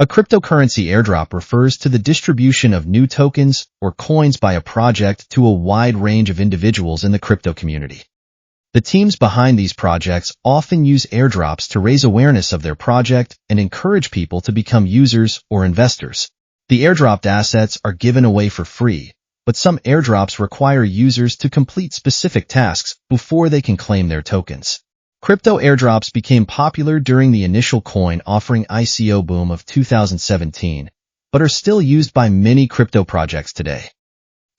A cryptocurrency airdrop refers to the distribution of new tokens or coins by a project to a wide range of individuals in the crypto community. The teams behind these projects often use airdrops to raise awareness of their project and encourage people to become users or investors. The airdropped assets are given away for free, but some airdrops require users to complete specific tasks before they can claim their tokens. Crypto airdrops became popular during the initial coin offering ICO boom of 2017, but are still used by many crypto projects today.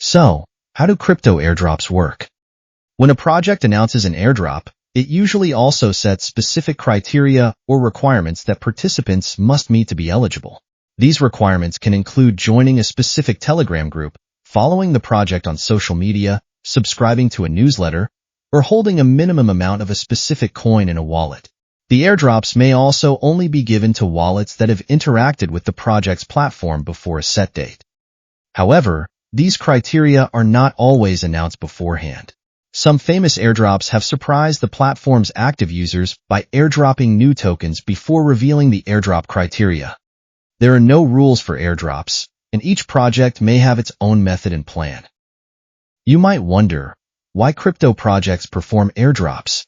So, how do crypto airdrops work? When a project announces an airdrop, it usually also sets specific criteria or requirements that participants must meet to be eligible. These requirements can include joining a specific Telegram group, following the project on social media, subscribing to a newsletter, or holding a minimum amount of a specific coin in a wallet. The airdrops may also only be given to wallets that have interacted with the project's platform before a set date. However, these criteria are not always announced beforehand. Some famous airdrops have surprised the platform's active users by airdropping new tokens before revealing the airdrop criteria. There are no rules for airdrops, and each project may have its own method and plan. You might wonder, why crypto projects perform airdrops?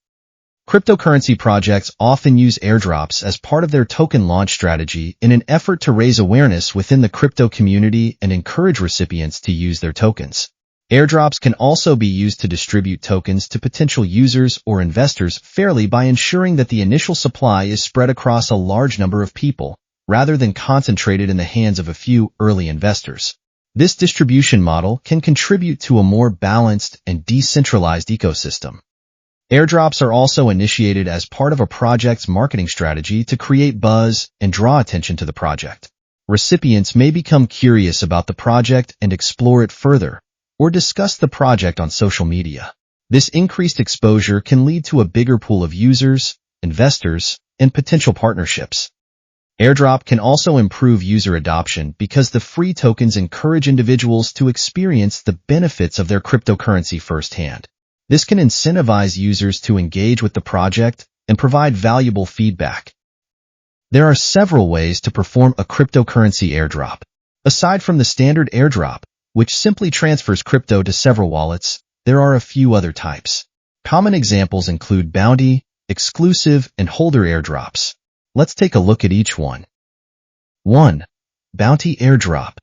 Cryptocurrency projects often use airdrops as part of their token launch strategy in an effort to raise awareness within the crypto community and encourage recipients to use their tokens. Airdrops can also be used to distribute tokens to potential users or investors fairly by ensuring that the initial supply is spread across a large number of people, rather than concentrated in the hands of a few early investors. This distribution model can contribute to a more balanced and decentralized ecosystem. Airdrops are also initiated as part of a project's marketing strategy to create buzz and draw attention to the project. Recipients may become curious about the project and explore it further, or discuss the project on social media. This increased exposure can lead to a bigger pool of users, investors, and potential partnerships. Airdrop can also improve user adoption because the free tokens encourage individuals to experience the benefits of their cryptocurrency firsthand. This can incentivize users to engage with the project and provide valuable feedback. There are several ways to perform a cryptocurrency airdrop. Aside from the standard airdrop, which simply transfers crypto to several wallets, there are a few other types. Common examples include bounty, exclusive, and holder airdrops. Let's take a look at each one. 1. Bounty airdrop.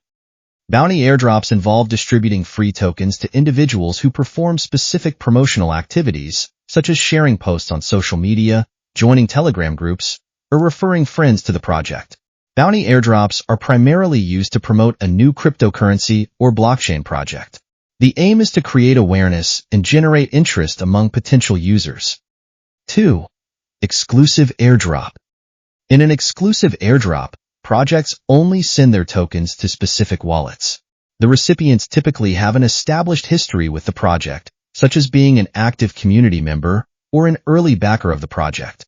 Bounty airdrops involve distributing free tokens to individuals who perform specific promotional activities, such as sharing posts on social media, joining Telegram groups, or referring friends to the project. Bounty airdrops are primarily used to promote a new cryptocurrency or blockchain project. The aim is to create awareness and generate interest among potential users. 2. Exclusive airdrop. In an exclusive airdrop, projects only send their tokens to specific wallets. The recipients typically have an established history with the project, such as being an active community member or an early backer of the project.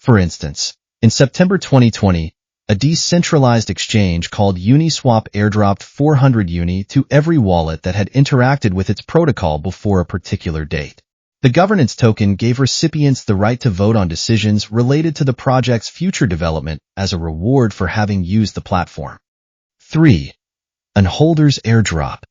For instance, in September 2020, a decentralized exchange called Uniswap airdropped 400 Uni to every wallet that had interacted with its protocol before a particular date. The governance token gave recipients the right to vote on decisions related to the project's future development as a reward for having used the platform. 3. An holder's airdrop.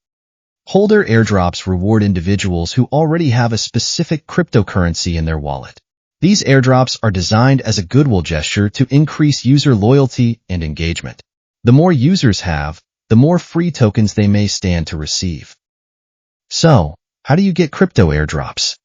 Holder airdrops reward individuals who already have a specific cryptocurrency in their wallet. These airdrops are designed as a goodwill gesture to increase user loyalty and engagement. The more users have, the more free tokens they may stand to receive. So, how do you get crypto airdrops?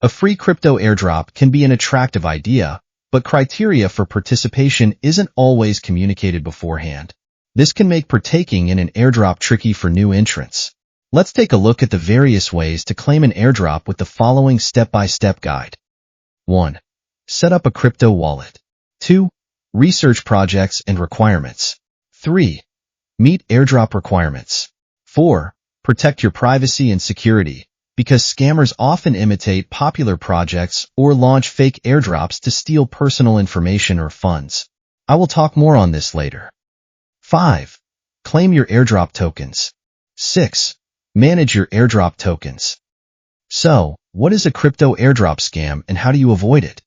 A free crypto airdrop can be an attractive idea, but criteria for participation isn't always communicated beforehand. This can make partaking in an airdrop tricky for new entrants. Let's take a look at the various ways to claim an airdrop with the following step-by-step guide. 1. Set up a crypto wallet. 2. Research projects and requirements. 3. Meet airdrop requirements. 4. Protect your privacy and security, because scammers often imitate popular projects or launch fake airdrops to steal personal information or funds. I will talk more on this later. 5. Claim your airdrop tokens. 6. Manage your airdrop tokens. So, what is a crypto airdrop scam and how do you avoid it?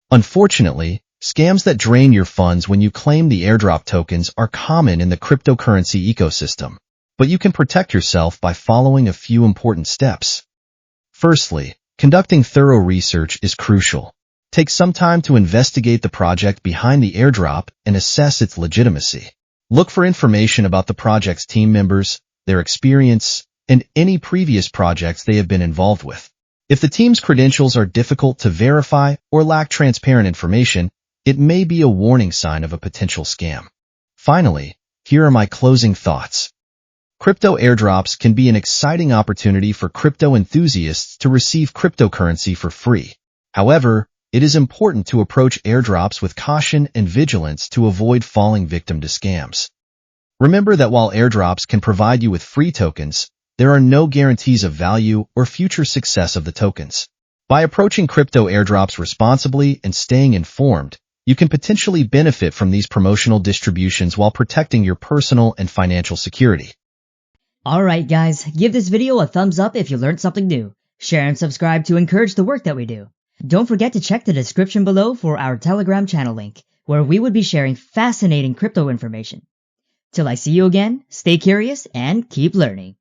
Unfortunately, Scams that drain your funds when you claim the airdrop tokens are common in the cryptocurrency ecosystem, but you can protect yourself by following a few important steps. Firstly, conducting thorough research is crucial. Take some time to investigate the project behind the airdrop and assess its legitimacy. Look for information about the project's team members, their experience, and any previous projects they have been involved with. If the team's credentials are difficult to verify or lack transparent information, it may be a warning sign of a potential scam. Finally, here are my closing thoughts. Crypto airdrops can be an exciting opportunity for crypto enthusiasts to receive cryptocurrency for free. However, it is important to approach airdrops with caution and vigilance to avoid falling victim to scams. Remember that while airdrops can provide you with free tokens, there are no guarantees of value or future success of the tokens. By approaching crypto airdrops responsibly and staying informed, you can potentially benefit from these promotional distributions while protecting your personal and financial security. Alright guys, give this video a thumbs up if you learned something new. Share and subscribe to encourage the work that we do. Don't forget to check the description below for our Telegram channel link, where we would be sharing fascinating crypto information. Till I see you again, stay curious and keep learning.